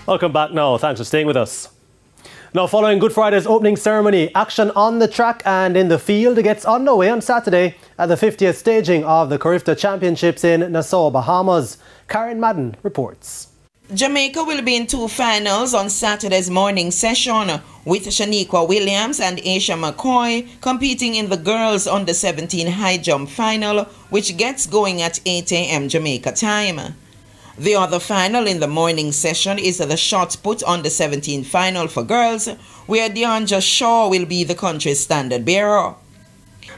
Welcome back now. Thanks for staying with us. Now, following Good Friday's opening ceremony, action on the track and in the field gets underway on Saturday at the 50th staging of the CARIFTA Championships in Nassau, Bahamas. Karen Madden reports. Jamaica will be in two finals on Saturday's morning session, with Shaniqua Williams and Aisha McCoy competing in the girls under 17 high jump final, which gets going at 8 a.m. Jamaica time. The other final in the morning session is the shot put under 17 final for girls, where Deandra Shaw will be the country's standard bearer.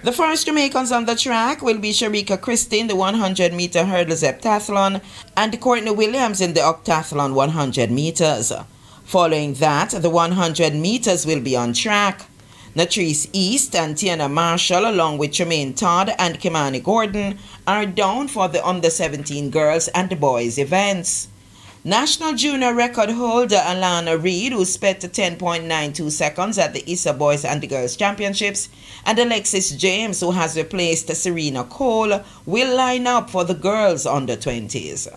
The first Jamaicans on the track will be Sharika Christie in the 100-meter hurdles heptathlon and Courtney Williams in the octathlon 100 meters. Following that, the 100 meters will be on track. Natrice East and Tiana Marshall, along with Tremaine Todd and Kimani Gordon, are down for the under-17 girls and boys events. National junior record holder Alana Reid, who spent 10.92 seconds at the ISA Boys and Girls Championships, and Alexis James, who has replaced Serena Cole, will line up for the girls under 20s.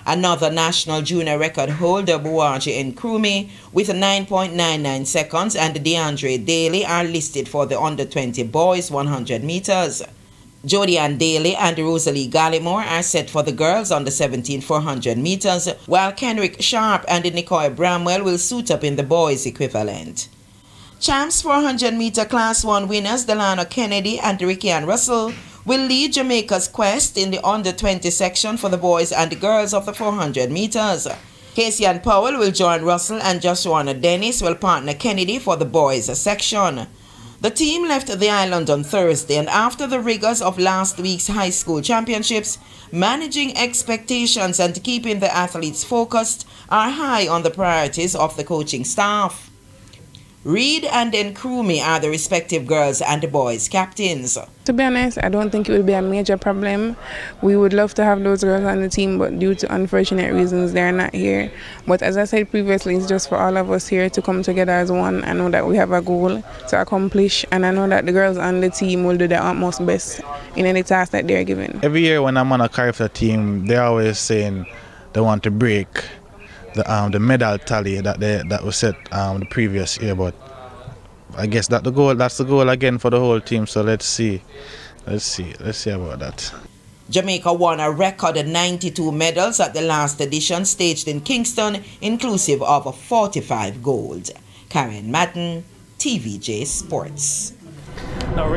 Another national junior record holder, Buwaji Nkrumah, with 9.99 seconds, and DeAndre Daly are listed for the under 20 boys 100 meters. Jodie Ann Daly and Rosalie Gallimore are set for the girls under 17 400 meters, while Kenrick Sharp and Nicoy Bramwell will suit up in the boys equivalent. Champs 400-meter Class 1 winners Delano Kennedy and Ricky Ann Russell will lead Jamaica's quest in the under 20 section for the boys and girls of the 400 meters. Casey Ann Powell will join Russell, and Joshua Dennis will partner Kennedy for the boys section. The team left the island on Thursday, and after the rigors of last week's high school championships, managing expectations and keeping the athletes focused are high on the priorities of the coaching staff. Reid and Nkrumah are the respective girls and boys captains. To be honest, I don't think it will be a major problem. We would love to have those girls on the team, but due to unfortunate reasons, they're not here. But as I said previously, it's just for all of us here to come together as one. I know that we have a goal to accomplish, and I know that the girls on the team will do their utmost best in any task that they're given. Every year when I'm on a CARIFTA team, they're always saying they want to break the medal tally that was set the previous year, but I guess that's the goal again for the whole team. So let's see about that. Jamaica won a record 92 medals at the last edition staged in Kingston, inclusive of 45 gold. Karen Madden, TVJ Sports. Now,